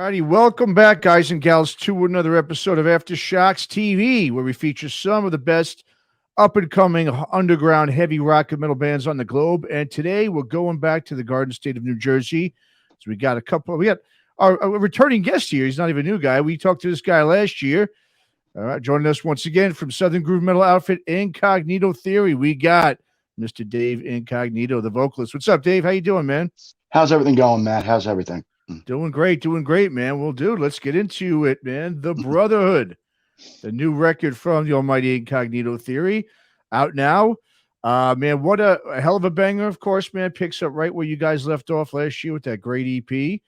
Alrighty, welcome back, guys and gals, to another episode of Aftershocks TV, where we feature some of the best up-and-coming underground heavy rock and metal bands on the globe. And today we're going back to the Garden State of New Jersey. So we got our returning guest here. He's not even a new guy. We talked to this guy last year. All right, joining us once again from Southern Groove Metal outfit Incognito Theory, we got Mr. Dave Incognito, the vocalist. What's up, Dave? How you doing, man? How's everything going, Matt? How's everything? Doing great, man. Well, dude, let's get into it, man. The Brotherhood, the new record from the almighty Incognito Theory, out now. Man, what a hell of a banger, of course, man. Picks up right where you guys left off last year with that great EP.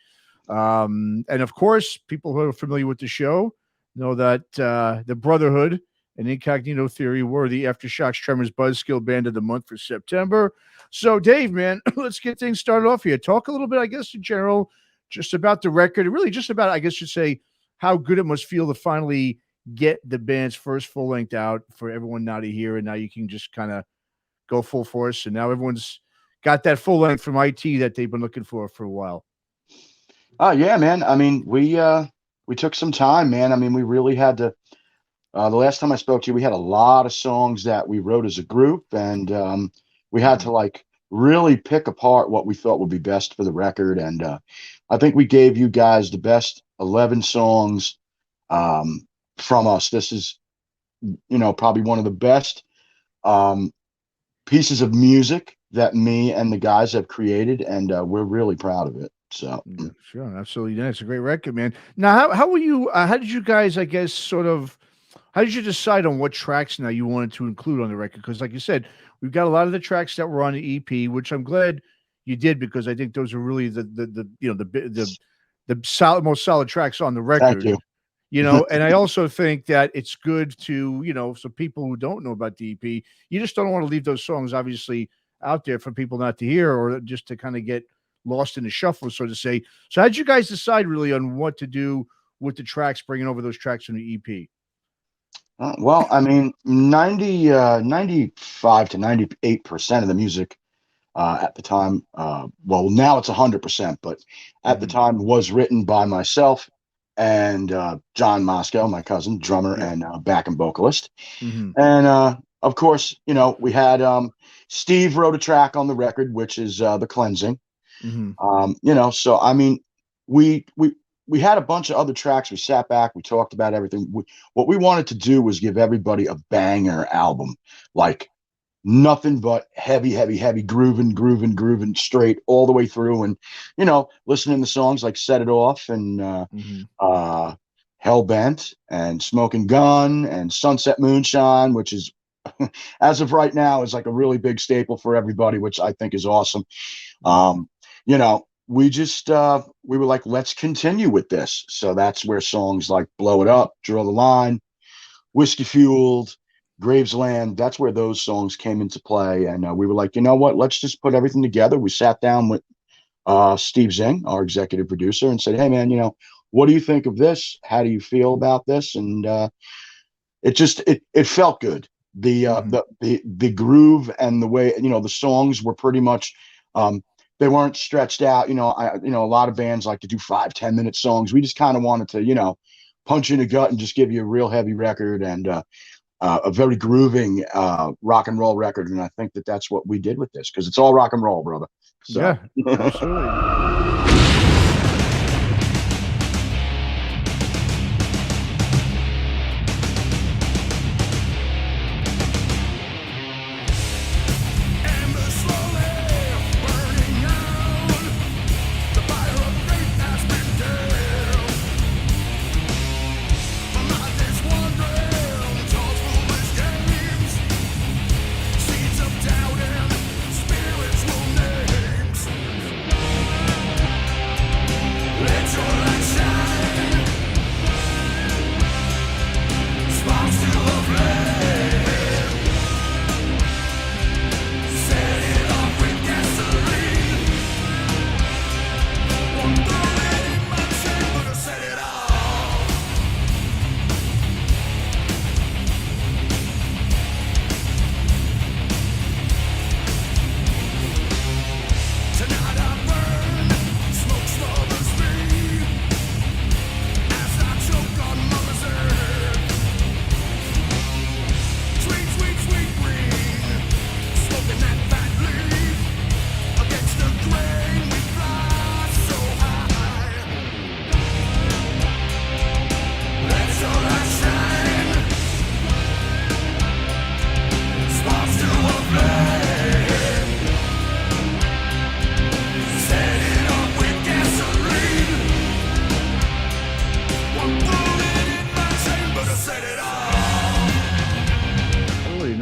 And, of course, people who are familiar with the show know that the Brotherhood and Incognito Theory were the Aftershocks Tremors Buzzkill Band of the Month for September. So, Dave, man, let's get things started off here. Talk a little bit, I guess, in general, just about the record, and really just about, I guess you'd say, how good it must feel to finally get the band's first full length out for everyone now to hear, and now you can just kind of go full force, and now everyone's got that full length from IT that they've been looking for a while. Oh yeah, man. I mean, we took some time, man. I mean, we really had to. The last time I spoke to you, we had a lot of songs that we wrote as a group, and we had to really pick apart what we thought would be best for the record. And I think we gave you guys the best 11 songs from us. This is, probably one of the best pieces of music that me and the guys have created, and we're really proud of it. So sure, absolutely. Yeah, it's a great record, man. Now, how were you? How did you guys, I guess, how did you decide on what tracks now you wanted to include on the record? Because, like you said, we've got a lot of the tracks that were on the EP, which I'm glad you did, because I think those are really the most solid tracks on the record. Thank you. And I also think that it's good to, so people who don't know about the EP, you just don't want to leave those songs obviously out there for people not to hear, or just to kind of get lost in the shuffle, so to say. So how did you guys decide really on what to do with the tracks, bringing over those tracks from the EP? Well, I mean, 95 to 98% of the music at the time, well, now it's 100%, but at the time was written by myself and John Moscow, my cousin, drummer and backing vocalist. And of course, we had Steve wrote a track on the record, which is The Cleansing. So I mean, we had a bunch of other tracks. We sat back, we talked about everything. What we wanted to do was give everybody a banger album, like nothing but heavy grooving straight all the way through. And, listening to songs like Set It Off and Hellbent and Smoking Gun and Sunset Moonshine, which is, as of right now, is like a really big staple for everybody, which I think is awesome. We just, we were like, let's continue with this. So that's where songs like Blow It Up, Draw the Line, Whiskey Fueled, Gravesland, that's where those songs came into play. And we were like, you know what, let's just put everything together. We sat down with Steve Zing, our executive producer, and said, hey, man, what do you think of this? How do you feel about this? And it felt good. The groove and the way, the songs were pretty much, they weren't stretched out. A lot of bands like to do 5-10 minute songs. We just kind of wanted to, punch you in the gut and just give you a real heavy record and a very grooving rock and roll record. And I think that that's what we did with this, because it's all rock and roll, brother. So. Yeah, absolutely.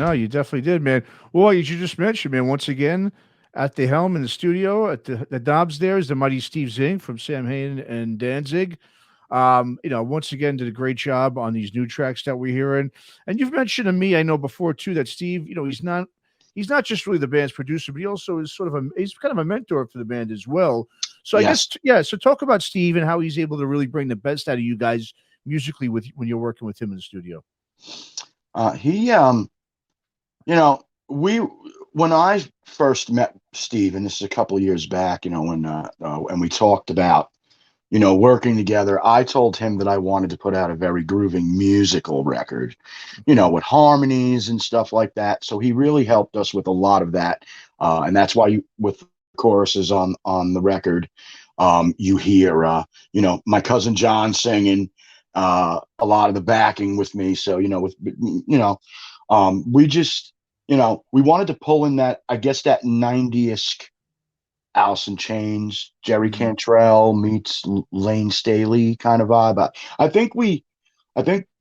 No, you definitely did, man. Well, as you just mentioned, man, once again, at the helm in the studio, at the knobs there is the mighty Steve Zing from Sam Hain and Danzig. Once again, did a great job on these new tracks that we're hearing. And you've mentioned to me, I know before too, that Steve, he's not just really the band's producer, but he also is he's kind of a mentor for the band as well. So I guess, yeah. So talk about Steve and how he's able to really bring the best out of you guys musically when you're working with him in the studio. When I first met Steve, and this is a couple of years back, when we talked about, working together, I told him that I wanted to put out a very grooving musical record, with harmonies and stuff like that. So he really helped us with a lot of that. And that's why with choruses on the record, you hear, my cousin John singing, a lot of the backing with me. So, we just, we wanted to pull in that, I guess, that 90s Alice in Chains, Jerry Cantrell meets Lane Staley kind of vibe. I think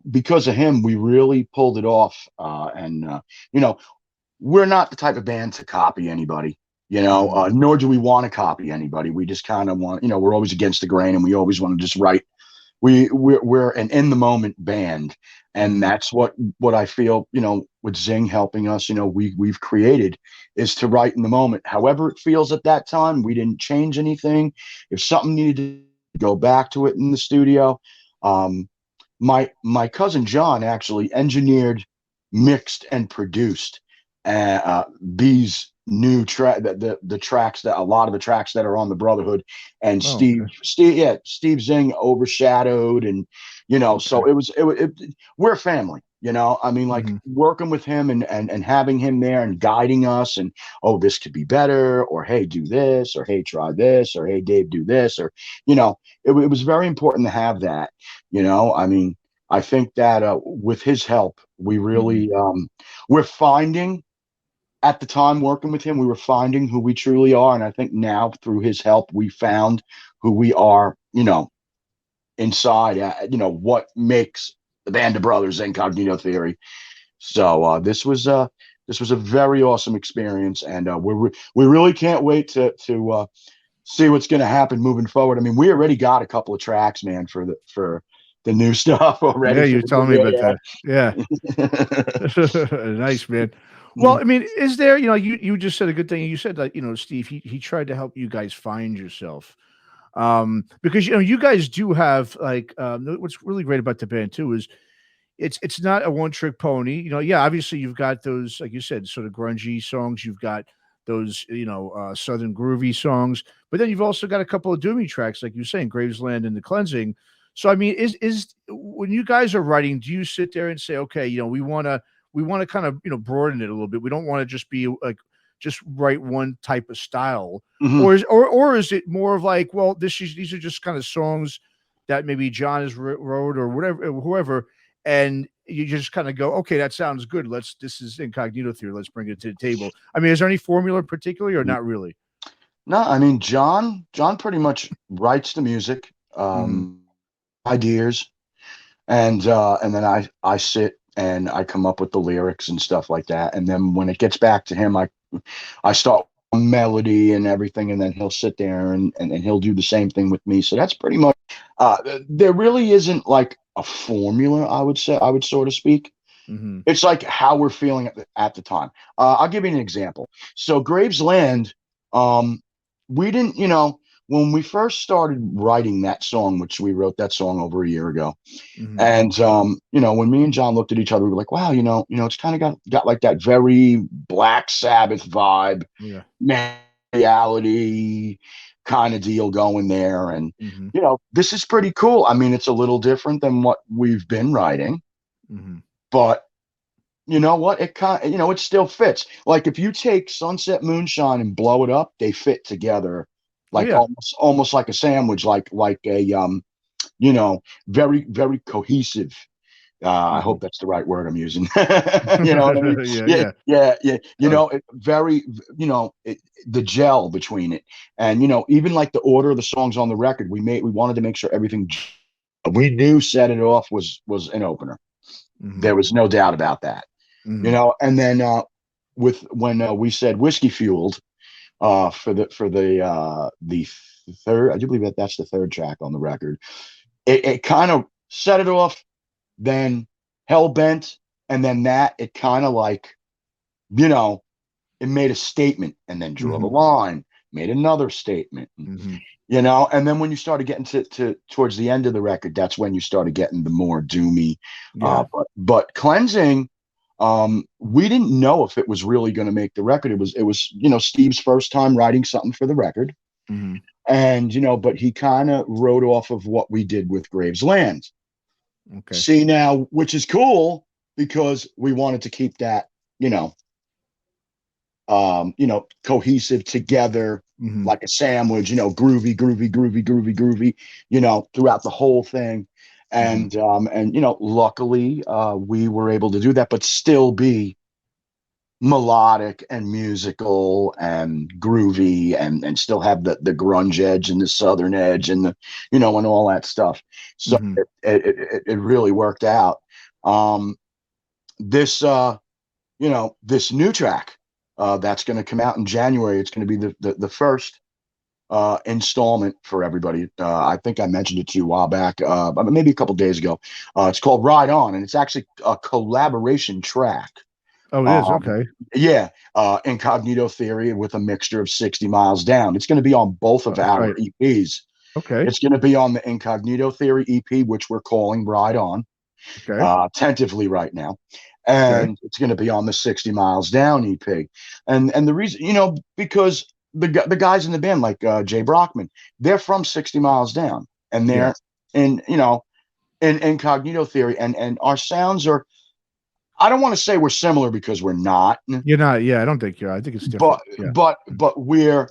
because of him, we really pulled it off. We're not the type of band to copy anybody, nor do we want to copy anybody. We just kind of want, we're always against the grain, and we always want to just write. We're an in the moment band, and that's what I feel, with Zing helping us, we've created is to write in the moment, however it feels at that time. We didn't change anything. If something needed to go back to it in the studio, my cousin John actually engineered, mixed, and produced these new the tracks, that a lot of the tracks that are on the Brotherhood, and Steve Zing overshadowed, and so we're a family, working with him and having him there and guiding us, and this could be better, or hey, do this, or hey, try this, or hey, Dave, do this, or it was very important to have that. I think that with his help, we really we're finding. At the time working with him, we were finding who we truly are. And I think now through his help, we found who we are, inside, what makes the band of brothers, Incognito Theory. So this was a very awesome experience. And we really can't wait to see what's going to happen moving forward. I mean, we already got a couple of tracks, man, for the new stuff already. Yeah, you're telling me about that. Yeah. Nice, man. Well, I mean, is there, you just said a good thing. You said that, Steve, he tried to help you guys find yourself. Because, you guys do have what's really great about the band too, is it's not a one trick pony, obviously you've got those, like you said, sort of grungy songs. You've got those, Southern groovy songs, but then you've also got a couple of doomy tracks, like you're saying, Gravesland and The Cleansing. So, I mean, is when you guys are writing, do you sit there and say, okay, we want to kind of, broaden it a little bit. We don't want to just be like, just write one type of style, or is it more of like, well, these are just kind of songs that maybe John has wrote or whatever, whoever, and you just kind of go, okay, that sounds good. This is Incognito Theory. Let's bring it to the table. I mean, is there any formula particularly or not really? No, I mean, John pretty much writes the music, ideas, and then I sit and I come up with the lyrics and stuff like that. And then when it gets back to him, I start with melody and everything, and then he'll sit there and he'll do the same thing with me. So that's pretty much, there really isn't like a formula, I would sort of speak. It's like how we're feeling at the time. I'll give you an example. So Gravesland, we didn't, when we first started writing that song, which we wrote that song over a year ago, and when me and John looked at each other, we were like, wow, it's kind of got like that very Black Sabbath vibe, reality kind of deal going there, and this is pretty cool. I mean, it's a little different than what we've been writing, but you know what? It it still fits. Like if you take Sunset Moonshine and Blow It Up, they fit together. Like almost like a sandwich, like a very, very cohesive. I hope that's the right word I'm using. You know what I mean? Yeah. Very, the gel between it, and even like the order of the songs on the record, we wanted to make sure everything we knew set it off was an opener. There was no doubt about that. you know. And then when we said whiskey fueled for the third, I do believe that's the third track on the record. It kind of set it off, then Hellbent, and then that it kind of like, you know, it made a statement, and then Draw the Line made another statement, you know. And then when you started getting to towards the end of the record, that's when you started getting the more doomy. But Cleansing, we didn't know if it was really going to make the record. It was you know, Steve's first time writing something for the record, and you know, but he kind of wrote off of what we did with Gravesland. Okay. See now, which is cool because we wanted to keep that, you know, cohesive together, like a sandwich, you know, groovy, you know, throughout the whole thing. And you know, luckily we were able to do that, but still be melodic and musical and groovy, and still have the grunge edge and the southern edge and the, you know, and all that stuff. So it really worked out. This you know, this new track that's going to come out in January, it's going to be the first installment for everybody. I think I mentioned it to you a while back, maybe a couple days ago. It's called Ride On, and it's actually a collaboration track. Oh, it is? Okay. Yeah. Incognito Theory with a mixture of 60 Miles Down. It's going to be on both of our EPs. Okay. It's going to be on the Incognito Theory EP, which we're calling Ride On, tentatively right now. And it's going to be on the 60 Miles Down EP. And the reason, you know, because the guys in the band, like Jay Brockman, they're from 60 Miles Down, and they're in, you know, in Incognito Theory, and our sounds are, I don't want to say we're similar because we're not. You're not. Yeah, I don't think you are. I think it's different. But we're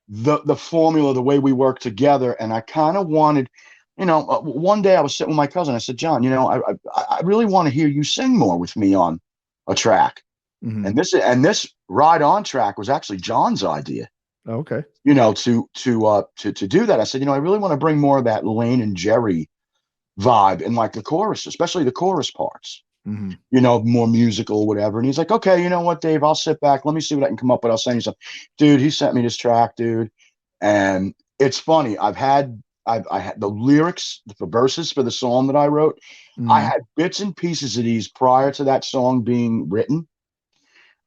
the formula, the way we work together. And I kind of wanted, you know, one day I was sitting with my cousin. I said, John, you know, I really want to hear you sing more with me on a track. And this Ride On track was actually John's idea. Okay. You know, to do that. I said, you know, I really want to bring more of that Lane and Jerry vibe in like the chorus, especially the chorus parts. You know, more musical, whatever. And he's like, okay, you know what, Dave, I'll sit back. Let me see what I can come up with. I'll send you something. Dude, he sent me this track, dude. And it's funny. I had the lyrics, the verses for the song that I wrote. I had bits and pieces of these prior to that song being written.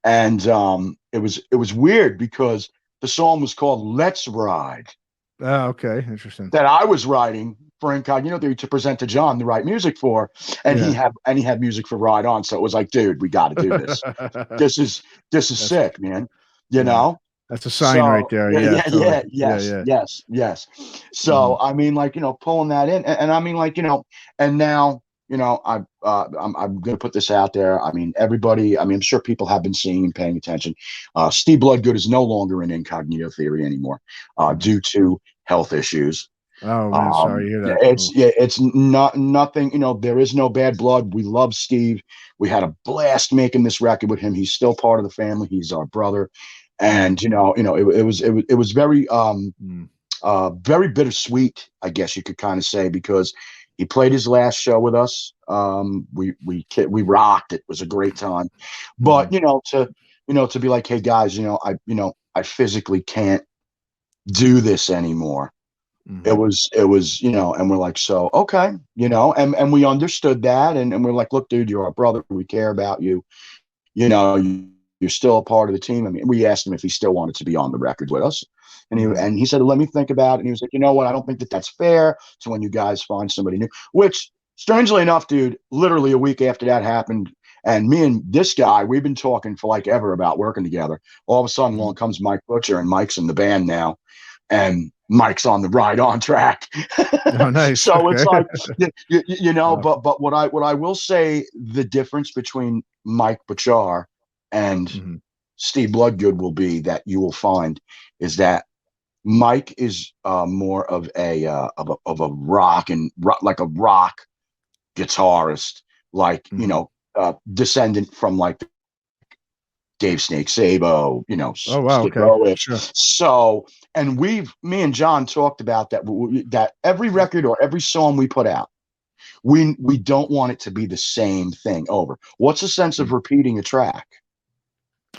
And it was weird because the song was called Let's Ride. Oh, okay. Interesting. That I was writing for Incognito Theory to present to John the right music for, and he had music for Ride On. So it was like, dude, we got to do this. This is sick, man. You know, that's a sign right there. Yes. So I mean, like, you know, pulling that in, and I mean, like, you know, and now, you know, I'm gonna put this out there. I mean, everybody. I mean, I'm sure people have been seeing and paying attention. Steve Bloodgood is no longer in Incognito Theory anymore due to health issues. Oh man, sorry to hear that. It's not nothing. You know, there is no bad blood. We love Steve. We had a blast making this record with him. He's still part of the family. He's our brother, and you know, it was very very bittersweet, I guess you could kind of say, because he played his last show with us. We rocked. It was a great time, but you know, to be like, hey guys, you know, I physically can't do this anymore. It was, you know, and we're like, so, okay, you know, and we understood that. And we're like, look, dude, you're our brother. We care about you. You know, you're still a part of the team. I mean, we asked him if he still wanted to be on the record with us. And he said, let me think about it. And he was like, you know what? I don't think that's fair to when you guys find somebody new, which strangely enough, dude, literally a week after that happened. And me and this guy, we've been talking for like ever about working together. All of a sudden along comes Mike Butcher, and Mike's in the band now. And Mike's on the Ride On track. Oh, nice. So it's like, you know, but what I will say, the difference between Mike Butcher and Steve Bloodgood will be that you will find is that Mike is more of a rock like a rock guitarist, like, you know, descendant from like Dave Snake Sabo, you know. Oh wow, okay. Sure. So, and me and John talked about that, that every record or every song we put out, we don't want it to be the same thing over. What's the sense of repeating a track?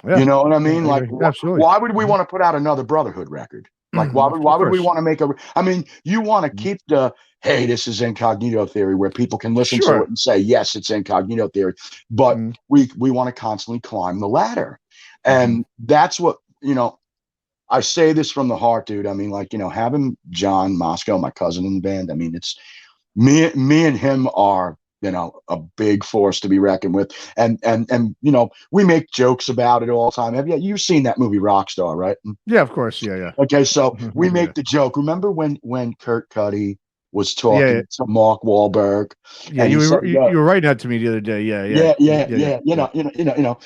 Yeah. You know what I mean? Yeah, like, absolutely. why would we want to put out another Brotherhood record? Like, why would we want to make a? I mean, you want to keep the, hey, this is Incognito Theory, where people can listen to it and say, yes, it's Incognito Theory. But we want to constantly climb the ladder, and that's what, you know. I say this from the heart, dude. I mean, like, you know, having John Moscow, my cousin in the band. I mean, it's me and him are, you know, a big force to be reckoned with. And you know, we make jokes about it all the time. You've seen that movie Rockstar, right? Yeah, of course. Yeah. Okay, so we make the joke. Remember when Kurt Cudi was talking to Mark Wahlberg? Yeah, you were writing that to me the other day. Yeah. You know,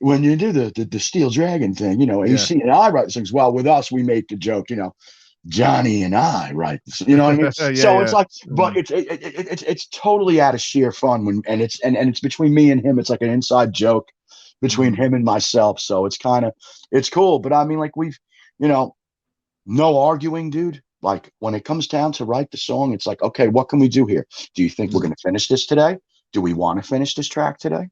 when you do the Steel Dragon thing, you know, AC and I write things. Well, with us, we make the joke, you know, Johnny and I write this, you know what I mean? It's like, but it's totally out of sheer fun and it's between me and him. It's like an inside joke between him and myself. So it's cool. But I mean, like, we've, you know, no arguing, dude. Like, when it comes down to write the song, it's like, okay, what can we do here? Do you think we're going to finish this today? Do we want to finish this track today?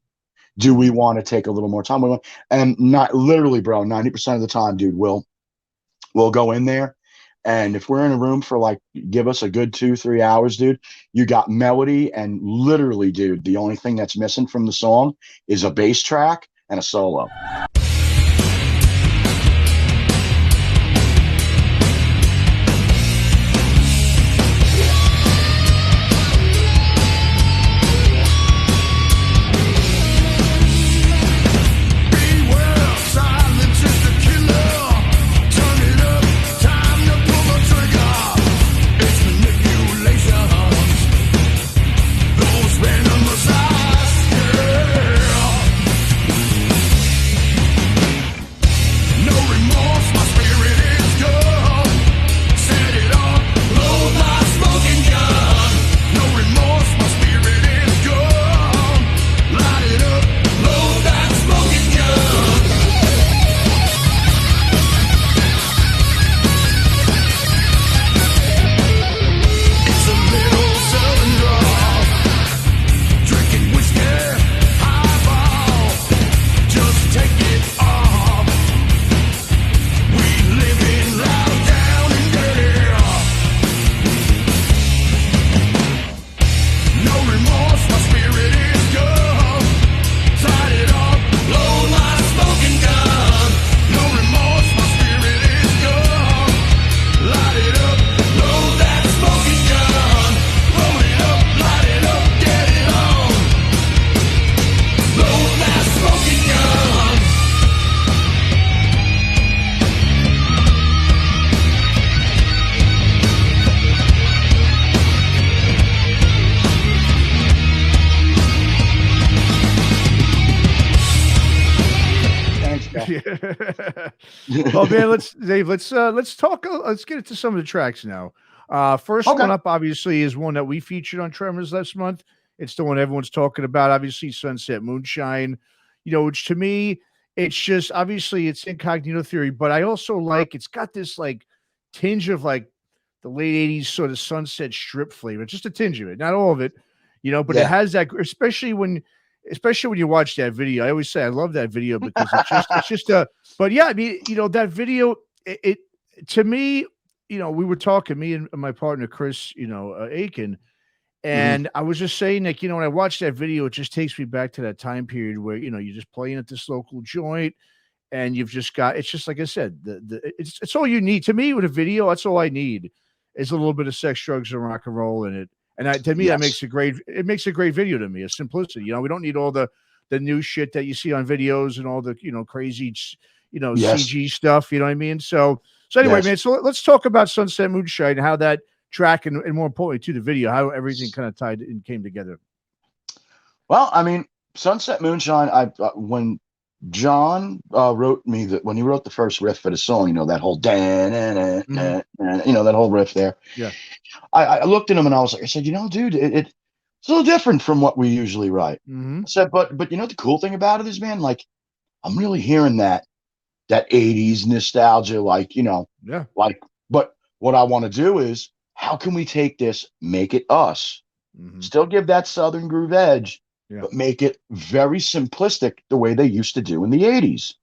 Do we want to take a little more time? And not literally, bro, 90% of the time, dude, we'll go in there. And if we're in a room for, like, give us a good 2-3 hours, dude, you got melody, and literally, dude, the only thing that's missing from the song is a bass track and a solo. Well, man, let's talk. Let's get into some of the tracks now. First one up, obviously, is one that we featured on Tremors last month. It's the one everyone's talking about, obviously, Sunset Moonshine. You know, which to me, it's just, obviously, it's Incognito Theory, but I also like, it's got this like tinge of like the late 80s sort of Sunset Strip flavor, just a tinge of it, not all of it, you know, but it has that, especially when you watch that video. I always say I love that video because it's just a, but yeah, I mean, you know, that video, it to me, you know, we were talking, me and my partner Chris, you know, Aiken, and I was just saying, like, you know, when I watch that video, it just takes me back to that time period where, you know, you're just playing at this local joint and you've just got, it's just like I said, it's all you need. To me, with a video, that's all I need is a little bit of sex, drugs, and rock and roll in it. And to me, that makes a great video to me. It's simplicity. You know, we don't need all the new shit that you see on videos and all the, you know, crazy, you know, CG stuff. You know what I mean? So anyway, man, so let's talk about Sunset Moonshine, how that track and more importantly to the video, how everything kind of tied and came together. Well, I mean, Sunset Moonshine, when John wrote me that, when he wrote the first riff for the song, you know, that whole you know, that whole riff there. Yeah. I looked at him and I was like, I said, you know, dude, it's a little different from what we usually write. I said, but you know, the cool thing about it is, man, like, I'm really hearing that 80s nostalgia, like, you know, like, but what I want to do is, how can we take this, make it us? Still give that Southern groove edge, Yeah. but make it very simplistic the way they used to do in the 80s.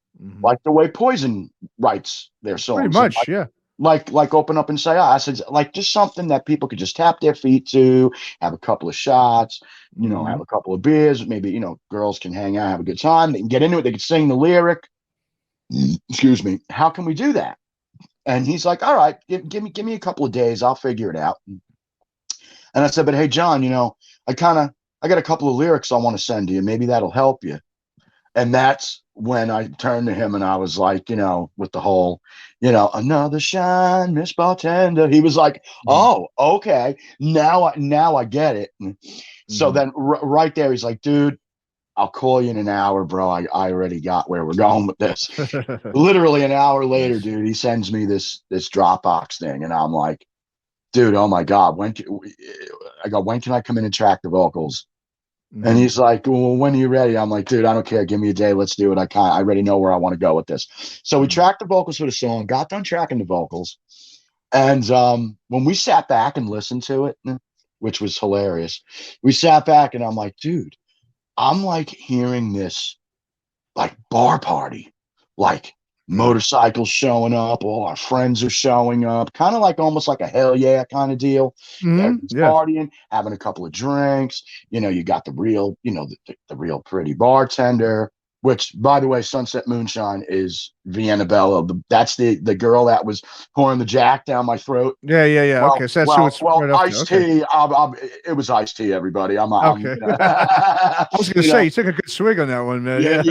Like the way Poison writes their songs. Pretty much, yeah. Like Open Up and Say Said, like just something that people could just tap their feet to, have a couple of shots, have a couple of beers, maybe, girls can hang out, have a good time, they can get into it, they can sing the lyric. Excuse me. How can we do that? And he's like, all right, give me a couple of days, I'll figure it out. And I said, but hey, John, I got a couple of lyrics I want to send to you. Maybe that'll help you. And that's when I turned to him and I was like, with the whole, another shine, Miss Bartender. He was like, oh, okay. Now I get it. So then right there, he's like, dude, I'll call you in an hour, bro. I already got where we're going with this. Literally an hour later, dude, he sends me this Dropbox thing. And I'm like, dude, oh my God, when can I come in and track the vocals? And he's like, well, when are you ready? I'm like, dude, I don't care. Give me a day. Let's do it. I already know where I want to go with this. So we tracked the vocals for the song, got done tracking the vocals. And when we sat back and listened to it, which was hilarious, we sat back and I'm like, dude, I'm like hearing this like bar party, like motorcycles showing up, all our friends are showing up, kind of like almost like a hell yeah kind of deal. Everyone's partying, having a couple of drinks. You got the real, the real pretty bartender, which, by the way, Sunset Moonshine is Vienna Bella. That's the girl that was pouring the Jack down my throat. Yeah. Well, okay, so that's Ice-T. It was Ice-T, everybody. Okay. I was going to say, you took a good swig on that one, man. Yeah.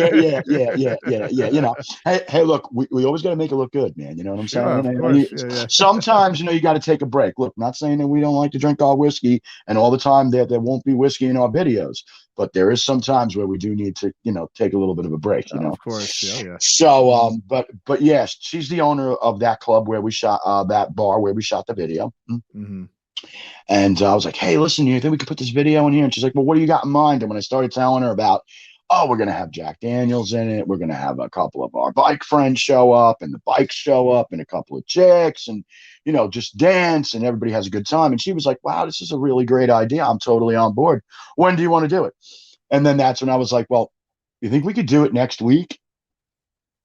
Hey, look, we always got to make it look good, man. You know what I'm saying? Sometimes, you got to take a break. Look, not saying that we don't like to drink our whiskey, and all the time there won't be whiskey in our videos. But there is some times where we do need to, take a little bit of a break, Of course, yeah. So, but yes, she's the owner of that club where we shot, that bar where we shot the video. And I was like, hey, listen, you think we could put this video in here? And she's like, well, what do you got in mind? And when I started telling her about, we're going to have Jack Daniels in it, we're going to have a couple of our bike friends show up, and the bikes show up, and a couple of chicks, and just dance, and everybody has a good time. And she was like, wow, this is a really great idea. I'm totally on board. When do you want to do it? And then that's when I was like, well, you think we could do it next week?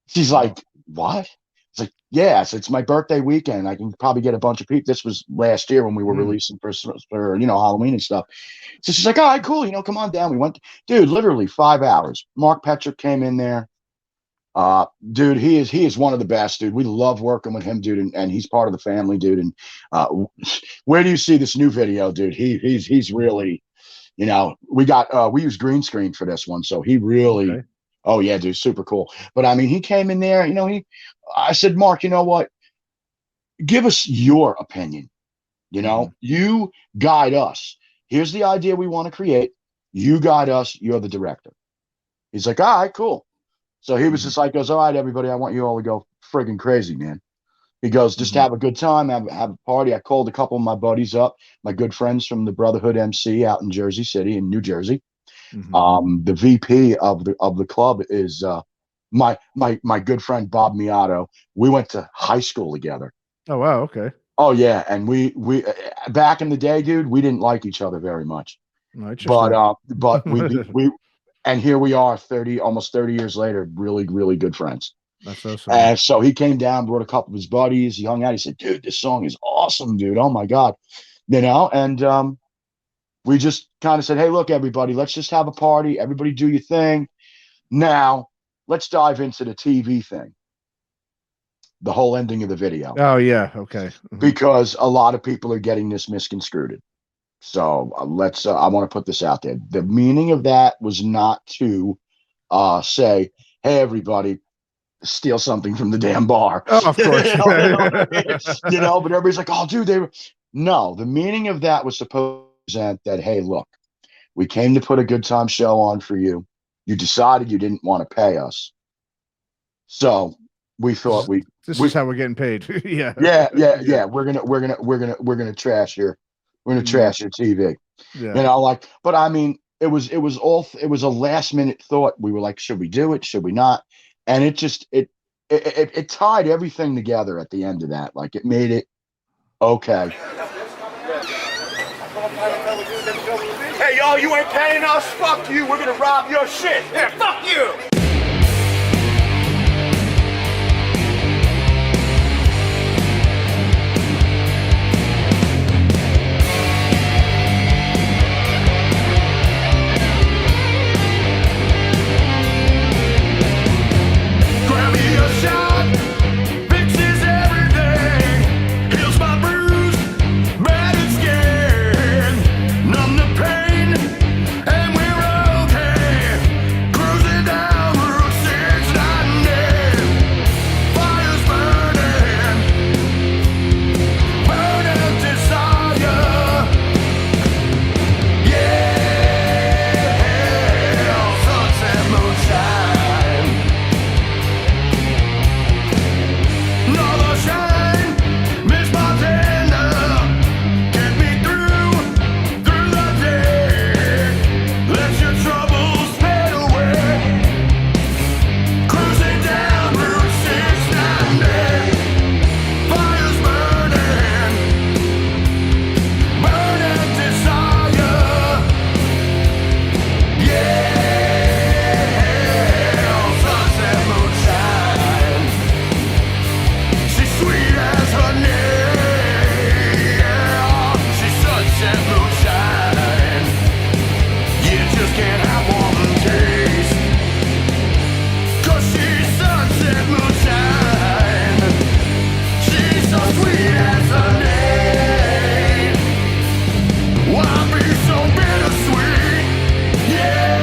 She's like, what? It's like, yeah, so it's my birthday weekend. I can probably get a bunch of people. This was last year when we were releasing for Halloween and stuff. So she's like, all right, cool. Come on down. We went, dude, literally 5 hours. Mark Petrick came in there. Dude, he is one of the best, dude. We love working with him, dude, and he's part of the family, dude. And where do you see this new video, dude? He's really, we use green screen for this one, so he really, oh yeah, dude, super cool. But I mean, he came in there, I said, Mark, you know what? Give us your opinion. You guide us. Here's the idea we want to create. You guide us. You're the director. He's like, all right, cool. So he was just like, goes, all right, everybody, I want you all to go friggin' crazy, man. He goes, just have a good time, have a party. I called a couple of my buddies up, my good friends from the Brotherhood MC out in Jersey City in New Jersey. The VP of the club is my good friend Bob Miato. We went to high school together. Oh wow, okay. Oh yeah, and we back in the day, dude, we didn't like each other very much. But we and here we are, almost 30 years later, really, really good friends. That's awesome. And so he came down, brought a couple of his buddies. He hung out. He said, dude, this song is awesome, dude. Oh, my God. And we just kind of said, hey, look, everybody, let's just have a party. Everybody do your thing. Now, let's dive into the TV thing. The whole ending of the video. Oh, yeah. Okay. Because a lot of people are getting this misconstrued. So I want to put this out there. The meaning of that was not to say, hey, everybody, steal something from the damn bar. Oh, of course. But everybody's like, oh, dude, no, the meaning of that was supposed to present that, hey, look, we came to put a good time show on for you. You decided you didn't want to pay us. So we thought this is how we're getting paid. Yeah. We're gonna trash your trash your TV. Yeah. But I mean, it was a last minute thought. We were like, should we do it? Should we not? And it tied everything together at the end of that. Like, it made it okay. Hey, yo, you ain't paying us? Fuck you. We're gonna rob your shit. Yeah, fuck you. Grab me a shot. Fixes everything. Heals my bruise. Bad and scared. Numb the pain. And we're okay. Cruising down Route 690. Fire's burning. Burning desire. Yeah. Sunset moonshine. Another shine. Miss my tender. Get me through the day. Let your troubles fade away. Cruising down Route 690. Fire's burning. Burning desire. Yeah. Sunset moonshine. She's sweet as honey. Yeah. She's sunset moonshine. You just can't have one taste. 'Cause she's sunset moonshine. She's so sweet as honey. Why be so bittersweet? Yeah.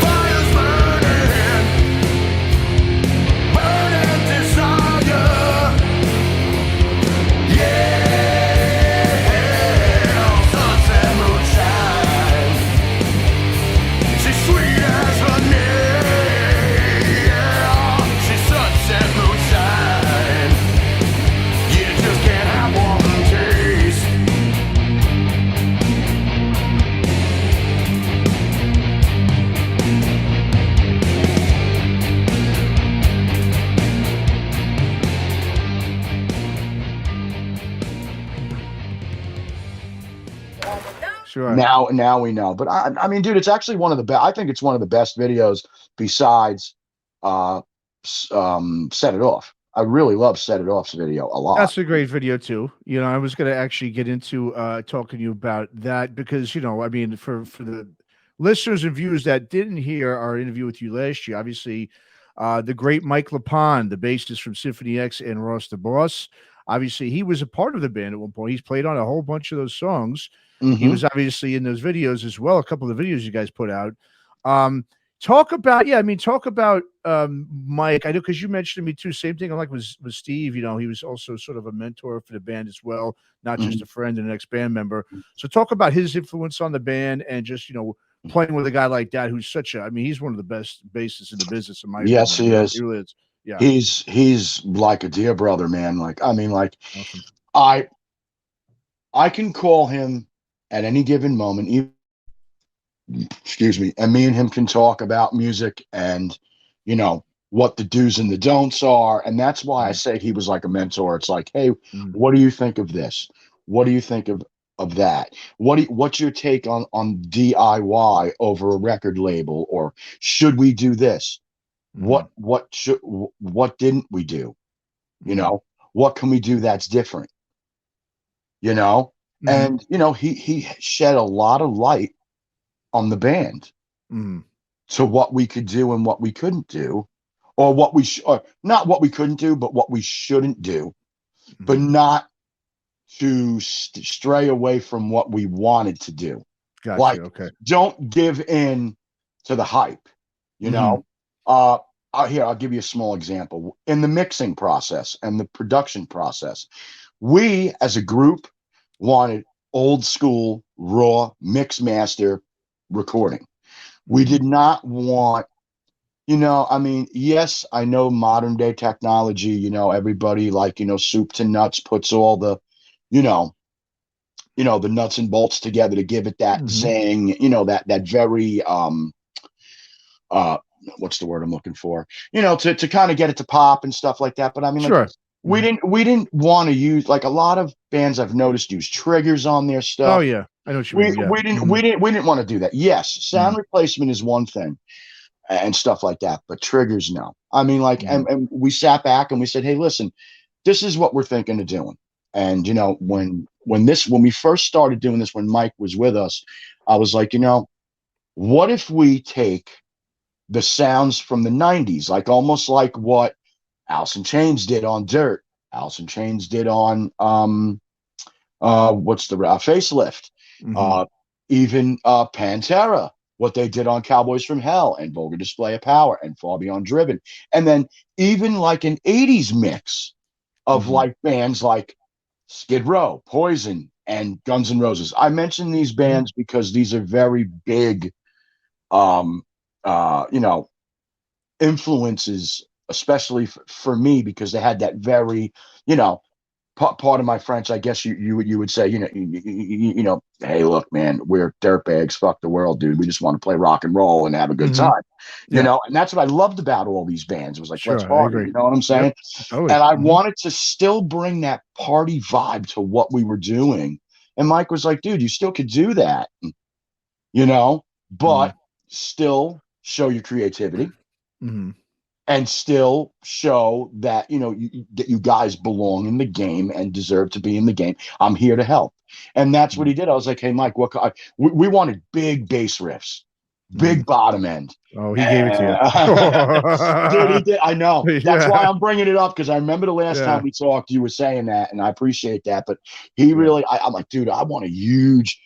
Fire's burning. Burning desire. Yeah. Sunset moonshine. She's sweet as honey. Yeah. She's sunset moonshine. You just can't have one taste. Sure. Now we know. But I mean, dude, it's actually one of the best. I think it's one of the best videos besides Set It Off. I really love Set It Off's video a lot. That's a great video too. You know, I was going to actually get into talking to you about that because, you know, I mean, for the listeners and viewers that didn't hear our interview with you last year, obviously, the great Mike Lepond, the bassist from Symphony X and Ross the Boss, obviously he was a part of the band at one point. He's played on a whole bunch of those songs. He was obviously in those videos as well. A couple of the videos you guys put out. Talk about Mike. I know because you mentioned to me too. Same thing. Like with Steve. You know, he was also sort of a mentor for the band as well, not just a friend and an ex-band member. So talk about his influence on the band and just, you know, playing with a guy like that who's such a. I mean, he's one of the best bassists in the business. In my Yes, opinion. he is. He really is. Yeah, He's like a dear brother, man. Like, I mean, like, awesome. I can call him at any given moment, excuse me, and me and him can talk about music and, you know, what the do's and the don'ts are. And that's why I say he was like a mentor. It's like, hey, what do you think of this? What do you think of that? What's your take on DIY over a record label? Or should we do this? What didn't we do? You know, what can we do that's different? You know? And, you know, he shed a lot of light on the band to what we could do and what we couldn't do, or what we or not what we couldn't do, but what we shouldn't do, but not to stray away from what we wanted to do. Gotcha, like, okay. Don't give in to the hype, you know? Here, I'll give you a small example. In the mixing process and the production process, we as a group wanted old school, raw, mix master recording. We did not want, I mean, yes, I know modern day technology, everybody like, soup to nuts puts all the, the nuts and bolts together to give it that zing, that very, what's the word I'm looking for? To kind of get it to pop and stuff like that. But I mean, Sure. we didn't want to use, like, a lot of bands I've noticed use triggers on their stuff. Oh yeah, I know what you mean. Yeah. We didn't want to do that. Yes, sound replacement is one thing and stuff like that, but triggers, no. I mean, like, and we sat back and we said, hey, listen, this is what we're thinking of doing. And when we first started doing this, when Mike was with us, I was like, what if we take the sounds from the 90s, like almost like what Alice in Chains did on Dirt, Alice in Chains did on what's the Facelift, even Pantera, what they did on Cowboys from Hell and Vulgar Display of Power and Far Beyond Driven, and then even like an 80s mix of like bands like Skid Row, Poison, and Guns N' Roses. I mention these bands because these are very big influences, especially for me, because they had that very, part of my French, I guess you would say, hey, look, man, we're dirtbags. Fuck the world, dude. We just want to play rock and roll and have a good time, you know. And that's what I loved about all these bands. It was like, let's party. You know what I'm saying? Yep. And I wanted to still bring that party vibe to what we were doing. And Mike was like, dude, you still could do that, but still show your creativity. And still show that, that you guys belong in the game and deserve to be in the game. I'm here to help. And that's what he did. I was like, hey, Mike, we wanted big bass riffs, big bottom end. Oh, he gave it to you. Dude, he did. I know. That's why I'm bringing it up, because I remember the last time we talked, you were saying that, and I appreciate that. But he really, I'm like, dude, I want a huge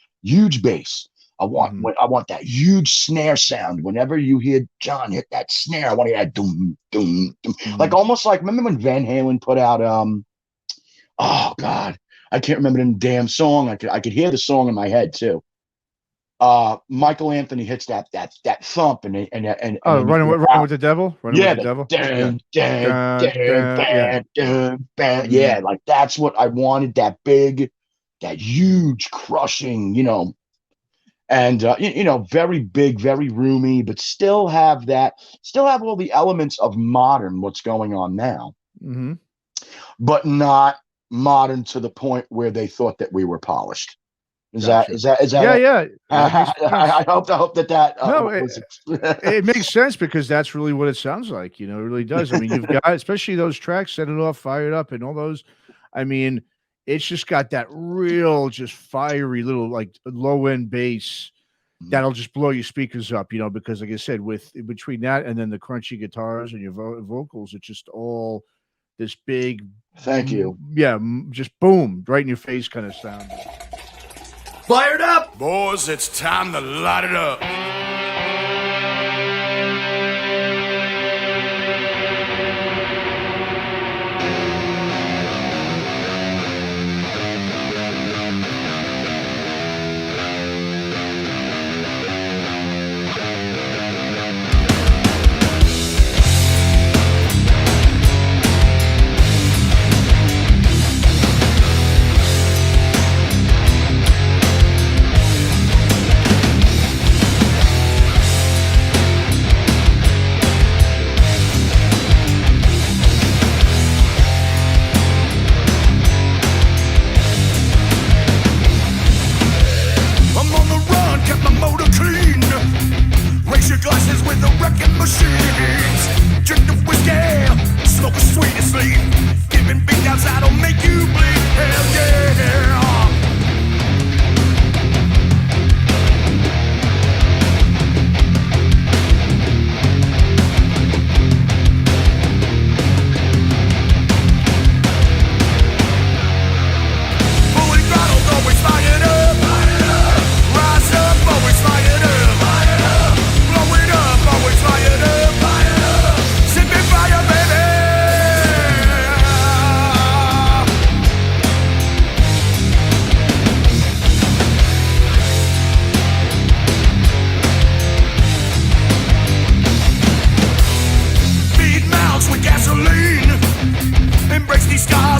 bass. I want that huge snare sound. Whenever you hear John hit that snare, I want to hear that doom, doom, doom. Like, almost like, remember when Van Halen put out oh God, I can't remember the damn song. I could hear the song in my head too. Michael Anthony hits that thump and running with the devil. With the devil. Yeah, like that's what I wanted. That big, that huge, crushing, and very big, very roomy, but still have all the elements of modern, what's going on now, but not modern to the point where they thought that we were polished. Is that yeah. I hope that no, it makes sense, because that's really what it sounds like. It really does. I mean, you've got, especially those tracks, Set It Off, Fire It Up, and all those. I mean, it's just got that real, just fiery little, like, low end bass that'll just blow your speakers up, because, like I said, between that and then the crunchy guitars and your vocals, it's just all this big. Thank you. Yeah, just boom, right in your face kind of sound. Fired up, boys! It's time to light it up.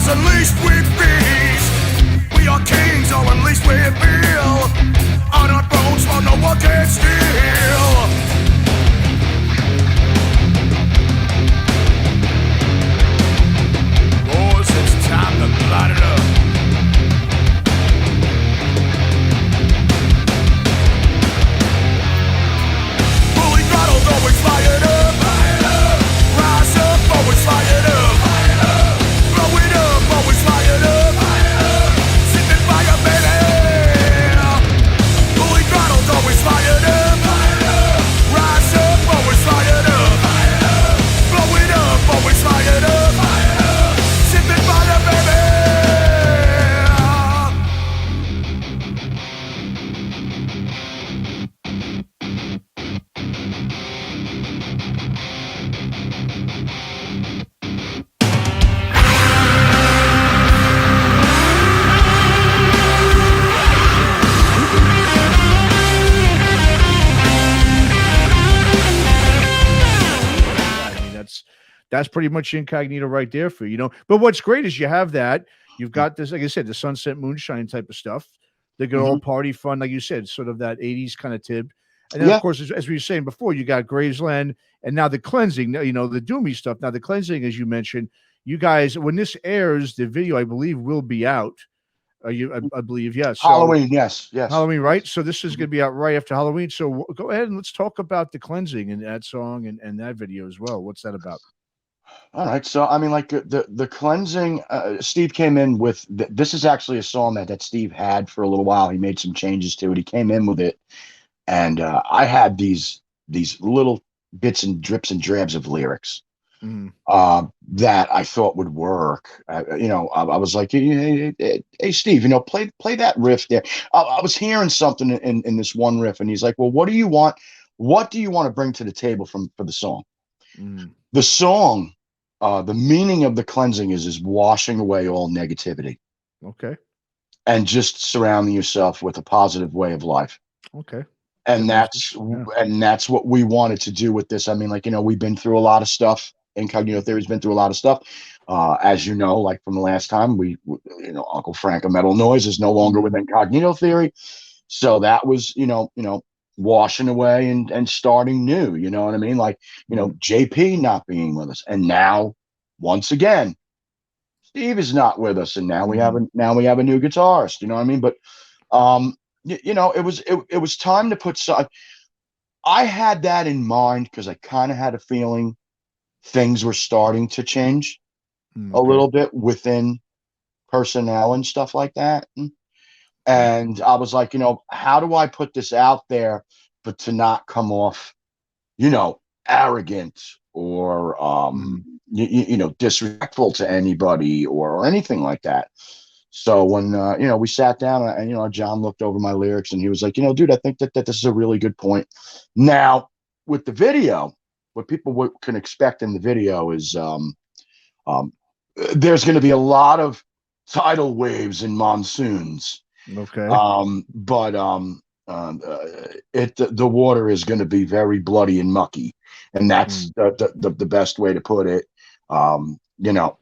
Cause unleashed we feast. We are kings, or unleashed we feel. On our bones, while no one can steal. Boys, it's time to light it up. Fully throttled, always fired up. Rise up, always fired up. Blow it up, always fired up. Sipping fire, baby. Fully throttled, always fired up. Rise up, always fired up. Blow it up, always fired up. Sipping fire, baby. I mean, that's pretty much Incognito right there for you, you know. But what's great is you have that. You've got this, like I said, the Sunset Moonshine type of stuff. The good old party fun, like you said, sort of that 80s kind of tip. And then, Yeah. of course, as we were saying before, you got Gravesland and now the cleansing, you know, the doomy stuff. Now, the cleansing, as you mentioned, you guys, when this airs, the video, I believe, will be out. I believe, yes. So, Halloween, yes. Halloween, right? So this is going to be out right after Halloween. So go ahead and let's talk about the cleansing and that song and that video as well. What's that about? All right, so I mean, like the cleansing. Steve came in with this is actually a song that Steve had for a little while. He made some changes to it. He came in with it, and I had these little bits and drips and drabs of lyrics that I thought would work. You know, I was like, hey, Steve, you know, play that riff there. I was hearing something in this one riff, and he's like, well, what do you want? What do you want to bring to the table for the song? The song. The meaning of the cleansing is washing away all negativity. Okay. And just surrounding yourself with a positive way of life. Okay. And that's what we wanted to do with this. I mean, like, you know, we've been through a lot of stuff. Incognito Theory's been through a lot of stuff. As you know, like from the last time, you know, Uncle Frank of Metal Noise is no longer with Incognito Theory. So that was, you know, washing away and starting new, you know what I mean? Like, you know, JP not being with us, and now once again Steve is not with us, and now we have a new guitarist, you know what I mean? But you know, it was time to put some. I had that in mind because I kind of had a feeling things were starting to change a little bit within personnel and stuff like that. And I was like, you know, how do I put this out there, but to not come off, you know, arrogant or, you know, disrespectful to anybody or anything like that. So when, you know, we sat down and, you know, John looked over my lyrics and he was like, you know, dude, I think that this is a really good point. Now, with the video, what people can expect in the video is there's going to be a lot of tidal waves and monsoons. Okay. But the water is going to be very bloody and mucky, and that's the best way to put it. You know,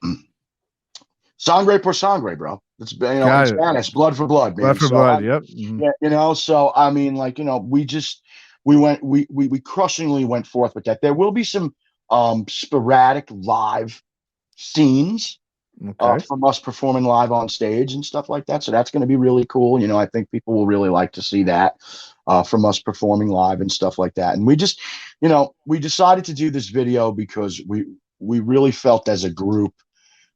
sangre por sangre, bro. It's, you know, in Spanish, blood for blood, man. Blood for blood. Yep. Yeah, you know. So I mean, like, you know, we crushingly went forth with that. There will be some sporadic live scenes. From us performing live on stage and stuff like that. So that's going to be really cool. You know, I think people will really like to see that from us performing live and stuff like that. And we just, you know, we decided to do this video because we really felt as a group,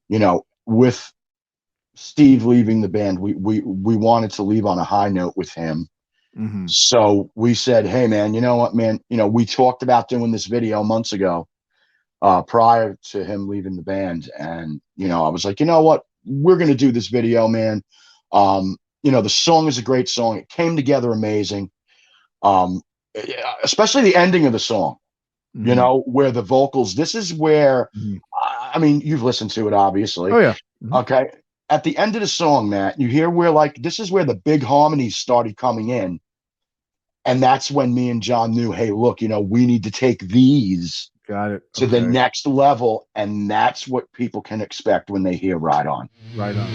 you know, with Steve leaving the band, we wanted to leave on a high note with him. So we said, hey, man, you know what, man, you know, we talked about doing this video months ago. Prior to him leaving the band, and you know, I was like, you know what, we're gonna do this video, man. You know, the song is a great song. It came together amazing. Especially the ending of the song. You know, where the vocals. This is where, I mean, you've listened to it, obviously. Oh yeah. Okay. At the end of the song, Matt, you hear where like this is where the big harmonies started coming in, and that's when me and John knew, hey, look, you know, we need to take these. Got it. to the Okay. next level, and that's what people can expect when they hear Ride On. Right on.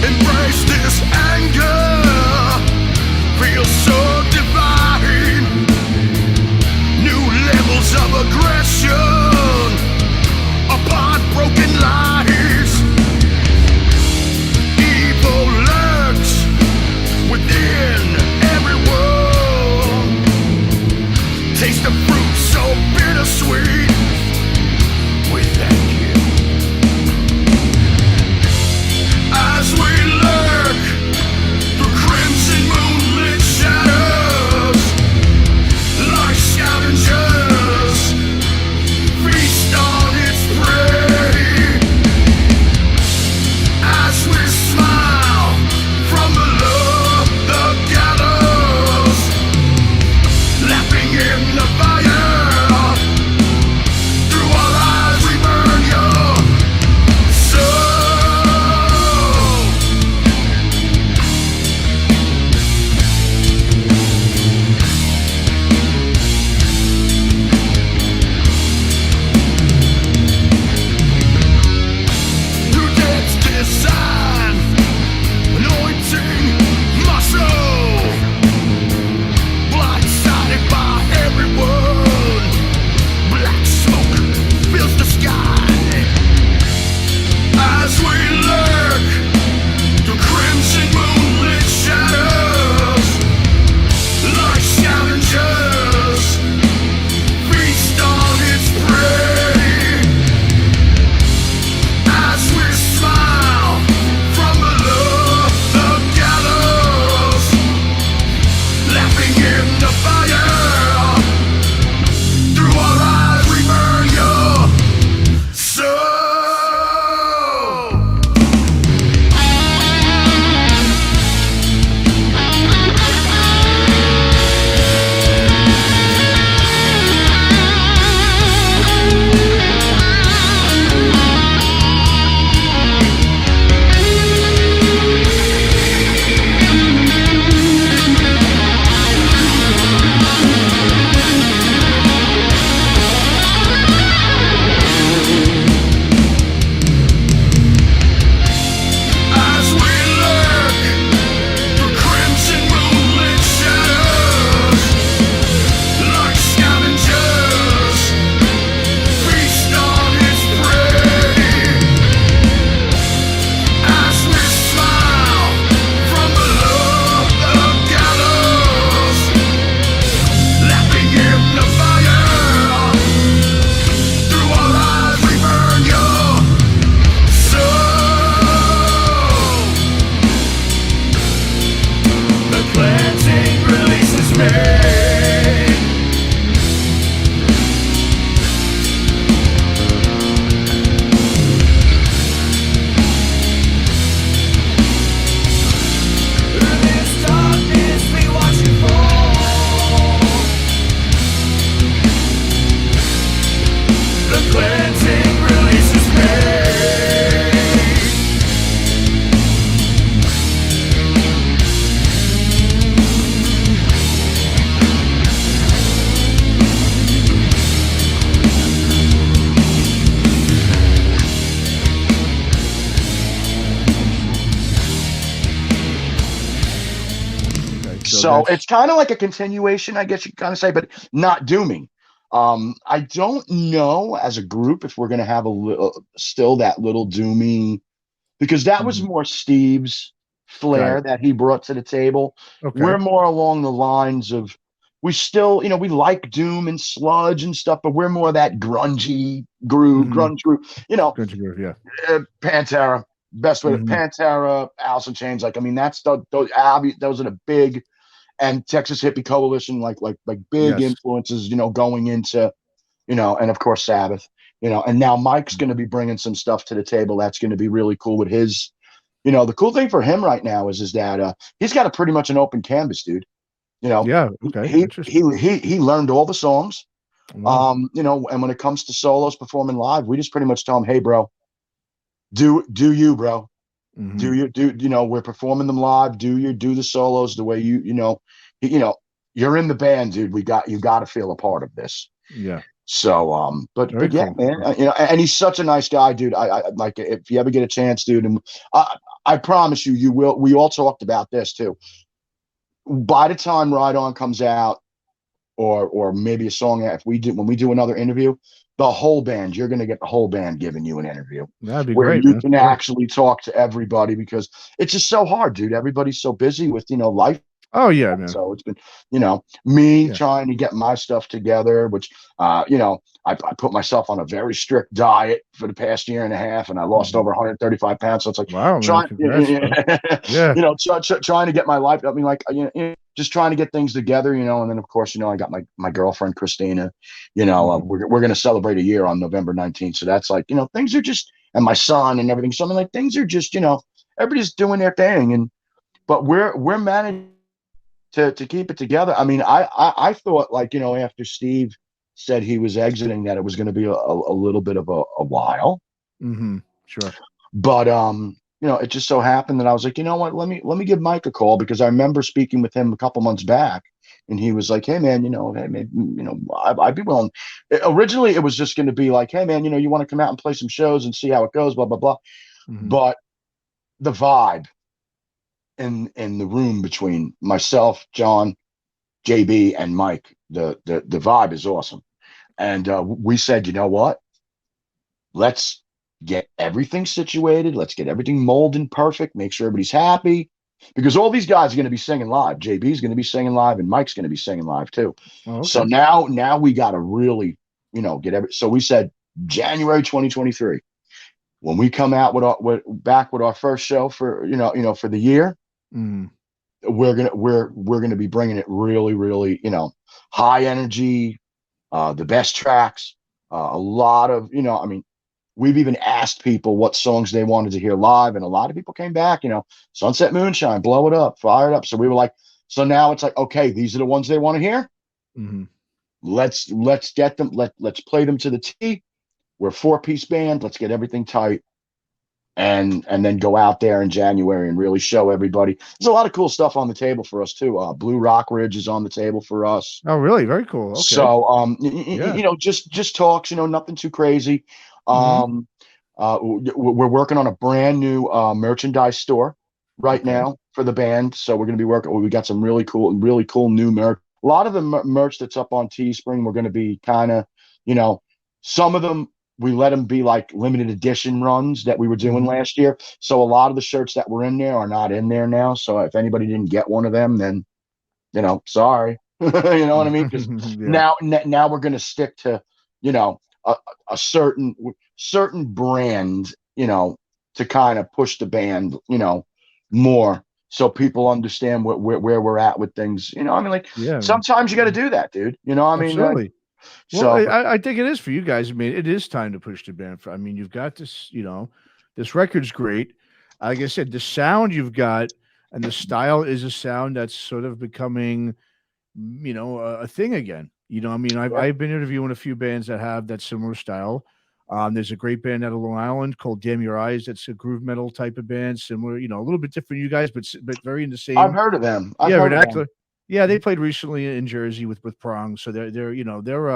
Embrace this anger, feels so divine. New levels of aggression upon broken lies. Evil lurks within everyone. Taste the fruit so bittersweet. We thank you. As we lurk through crimson moonlit shadows, like scavengers, feast on its prey. As we smile from below the gallows, laughing in the fire, through our eyes we burn your soul. New dance design, anointing my soul. Blindsided by everyone, black smoke fills the sky. As we lurk through crimson moonlit shadows, like scavengers, feast on its prey. As we smile from below the gallows, laughing in the fire, through our eyes we burn your soul. As we lurk through crimson moonlit shadows, like scavengers, feast on its prey. As we smile from below the gallows, laughing in the fire, through our eyes we burn your soul. The cleansing releases me. In this darkness we watch you fall. The cleansing releases me. Okay, So that's- it's kind of like a continuation, I guess you could kind of say, but not dooming. I don't know as a group if we're going to have a little, still that little dooming, because that was Mhm. more Steve's flair Right. that he brought to the table. Okay. We're more along the lines of, we still, we like doom and sludge and stuff, but we're more that grungy groove, Mhm. grunge groove, Good to go. Yeah. Pantera, best way to Mhm. Pantera, Alice in Chains. Like, I mean, those are the big, and Texas Hippie Coalition, like big Yes. influences, going into, and of course Sabbath, and now Mike's going to be bringing some stuff to the table that's going to be really cool with his you know, the cool thing for him right now is that he's got a pretty much an open canvas, dude. You know, Yeah. Okay. he Interesting. he learned all the songs. Wow. You know, and when it comes to solos performing live, we just pretty much tell him, hey, bro, do you, bro. Mhm. You know, we're performing them live. Do the solos the way you know, you're in the band, dude. You got to feel a part of this. Yeah. So, Very but yeah, cool. man, you know, and he's such a nice guy, dude. I like if you ever get a chance, dude, and I promise you, you will. We all talked about this too. By the time Ride On comes out, or maybe a song that when we do another interview, the whole band, you're gonna get the whole band giving you an interview That'd be where great, you man. can Yeah. actually talk to everybody, because it's just so hard, dude. Everybody's so busy with, you know, life. Oh yeah, man. So it's been, you know, me Yeah. trying to get my stuff together, which, you know, I put myself on a very strict diet for the past year and a half, and I lost Mhm. over 135 pounds. So it's like Wow, man. trying, Congrats, bro. Yeah. you know, trying to get my life. I mean, like, you know, just trying to get things together, you know. And then, of course, you know, I got my girlfriend Christina. You know, Mhm. we're going to celebrate a year on November 19th. So that's like, you know, things are just, and my son and everything. So I mean, like, things are just, you know, everybody's doing their thing, and but we're managing to keep it together. I mean, I thought, like, you know, after Steve said he was exiting, that it was going to be a little bit of a while. Mhm. Sure. But you know, it just so happened that I was like, you know what, let me give Mike a call, because I remember speaking with him a couple months back, and he was like, hey man, you know, hey man, you know, I'd be willing. Originally, it was just going to be like, hey man, you know, you want to come out and play some shows and see how it goes, blah blah blah. Mhm. But the vibe in the room between myself, John, JB, and Mike, the vibe is awesome. And we said, you know what? Let's get everything situated. Let's get everything molded perfect. Make sure everybody's happy, because all these guys are going to be singing live. JB's going to be singing live, and Mike's going to be singing live too. Oh, So okay. now we got to really, you know, get every. So we said January 2023, when we come out back with our first show for, you know, for the year, Mhm. we're gonna be bringing it really, really, you know, high energy, the best tracks, a lot of, you know, I mean, we've even asked people what songs they wanted to hear live, and a lot of people came back, you know, Sunset Moonshine, Blow It Up, Fire It Up. So we were like, so now it's like, okay, these are the ones they want to hear. Mhm. Let's get them. Let's play them to the T. We're a 4-piece band. Let's get everything tight, and then go out there in January and really show everybody. There's a lot of cool stuff on the table for us too. Blue Rock Ridge is on the table for us. Oh, really? Very cool. Okay. So Yeah. you know, just talks, you know, nothing too crazy. Mhm. Um, we're working on a brand new merchandise store right Okay. now for the band. So we're going to be working. We got some really cool new merch. A lot of the merch that's up on Teespring, we're going to be kind of, you know, some of them we let them be like limited edition runs that we were doing Mhm. last year. So a lot of the shirts that were in there are not in there now. So if anybody didn't get one of them, then, you know, sorry. You know what I mean? Because Yeah. now we're going to stick to, you know, a certain brand, you know, to kind of push the band, you know, more, so people understand where we're at with things. You know, I mean, like, Yeah, man. sometimes you got to do that, dude. You know, I mean, Absolutely. Well, so I think it is for you guys. I mean, it is time to push the band. I mean, you've got this, you know, this record's great. Like I said, the sound you've got and the style is a sound that's sort of becoming, you know, a thing again. You know, I mean, yeah, I've been interviewing a few bands that have that similar style. There's a great band out of Long Island called Damn Your Eyes. That's a groove metal type of band, similar, you know, a little bit different, you guys, but very in the I've same. heard of them. I've Yeah, heard of them. vernacular. Yeah, they played recently in Jersey with Prong, so they're you know they're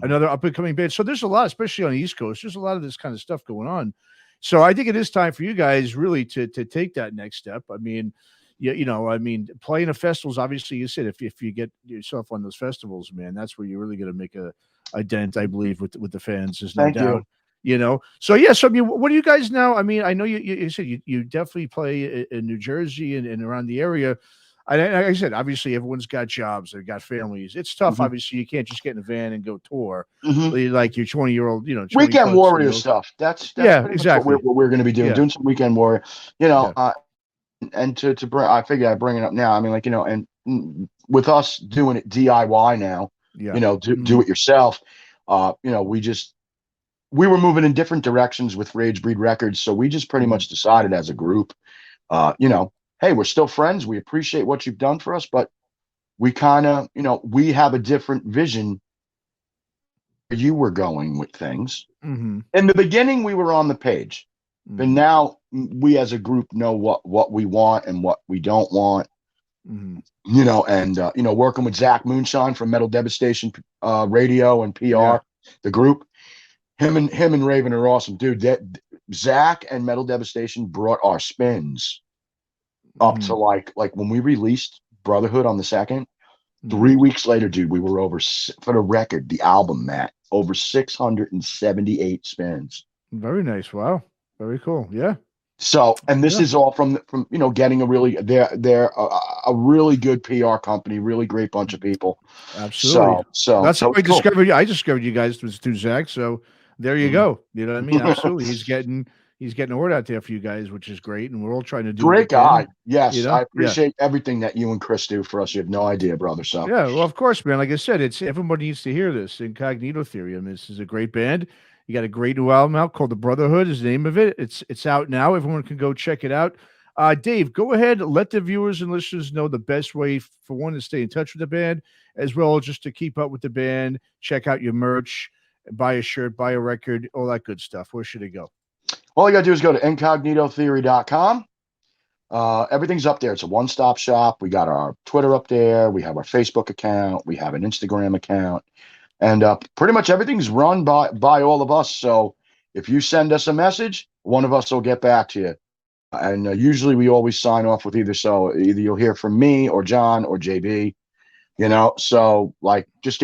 another up and coming band. So there's a lot, especially on the East Coast. There's a lot of this kind of stuff going on. So I think it is time for you guys really to take that next step. I mean, you know, I mean, playing the festivals. Obviously, you said if you get yourself on those festivals, man, that's where you're really going to make a dent, I believe, with the fans. There's no Thank you. doubt. You know, so yeah. So I mean, what do you guys now? I mean, I know you said you definitely play in New Jersey and around the area. Like I said, obviously everyone's got jobs, they've got families. It's tough. Hmm. Obviously, you can't just get in a van and go tour Hmm. like your 20-year-old, you know, 20 Weekend plus warrior year old. stuff. That's Yeah, pretty much exactly. what we're going to be doing. Yeah, Doing some weekend warrior. You know, yeah, and to bring, I figure I bring it up now. I mean, like, you know, and with us doing it DIY now, yeah. you know, do Mhm. it yourself. You know, we were moving in different directions with Rage Breed Records, so we just pretty Mhm. much decided as a group you know, hey, we're still friends. We appreciate what you've done for us, but we kind of, you know, we have a different vision where you were going with things. Mm-hmm. In the beginning, we were on the page, but Mm-hmm. now we as a group know what we want and what we don't want. Mm-hmm. You know, and you know, working with Zach Moonshine from Metal Devastation Radio and PR, Yeah. the group, him and Raven are awesome, dude. That Zach and Metal Devastation brought our spins up Mm-hmm. to like when we released Brotherhood on the 2nd. Mm-hmm. 3 weeks later, dude, we were over, for the record, the album, Matt, over 678 spins. Very nice. Wow. Very cool. Yeah. So, and this Yeah. is all from you know, getting a really, they're a really good PR company, really great bunch of people. Absolutely. So That's how I it's cool. discovered you. I discovered you guys was through Zach. So there you Mhm. go. You know what I mean? Absolutely. He's getting the word out there for you guys, which is great. And we're all trying to do what we Great can, guy. Yes, you know? I appreciate everything that you and Chris do for us. You have no idea, brother. So Yeah. Well, of course, man. Like I said, it's everybody needs to hear this. Incognito Theory. I mean, this is a great band. You got a great new album out called The Brotherhood is the name of it. It's out now. Everyone can go check it out. Dave, go ahead. Let the viewers and listeners know the best way for one to stay in touch with the band, as well as just to keep up with the band, check out your merch, buy a shirt, buy a record, all that good stuff. Where should it go? all you got to do is go to incognitotheory.com. Everything's up there. It's a one-stop shop. We got our Twitter up there. We have our Facebook account. We have an Instagram account. And pretty much everything's run by all of us. So if you send us a message, one of us will get back to you. And usually we always sign off with either you'll hear from me or John or JB, you know. So like just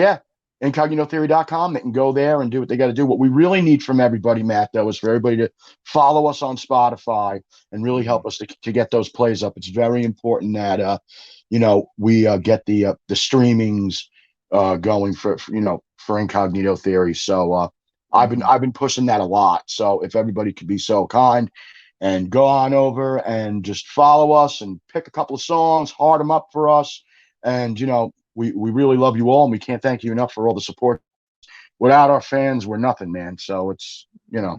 incognitotheory.com. They can go there and do what they got to do. What we really need from everybody, Matt, though, is for everybody to follow us on Spotify and really help us to get those plays up. It's very important that you know, we get the streamings going for you know, for Incognito Theory. So I've been pushing that a lot. So if everybody could be so kind and go on over and just follow us and pick a couple of songs, heart them up for us. And, you know, we really love you all, and we can't thank you enough for all the support. Without our fans, we're nothing, man. So it's, you know.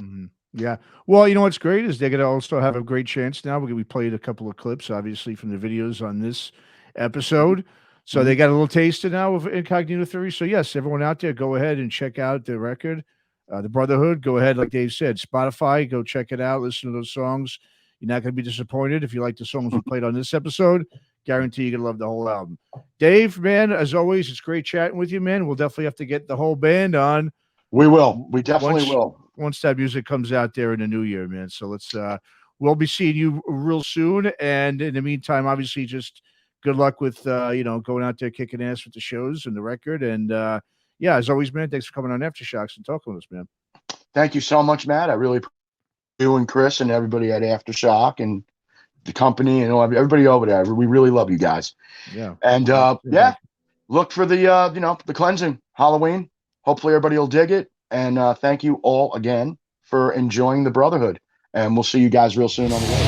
Yeah. Well, you know what's great is they're going to also have a great chance now. We played a couple of clips, obviously, from the videos on this episode. So they got a little taster now of Incognito Theory. So, yes, everyone out there, go ahead and check out the record, The Brotherhood. Go ahead, like Dave said, Spotify, go check it out. Listen to those songs. You're not going to be disappointed if you like the songs we played on this episode. Guarantee you're going to love the whole album. Dave, man, as always, it's great chatting with you, man. We'll definitely have to get the whole band on. We will. We definitely will. Once that music comes out there in the new year, man. So let's we'll be seeing you real soon. And in the meantime, obviously, just good luck with you know, going out there kicking ass with the shows and the record. And yeah, as always, man, thanks for coming on Aftershocks and talking with us, man. Thank you so much, Matt. I really appreciate you and Chris and everybody at Aftershock and the company and everybody over there. We really love you guys. Yeah. And yeah, look for the you know, the cleansing Halloween. Hopefully everybody will dig it. And thank you all again for enjoying the Brotherhood. And we'll see you guys real soon on the road.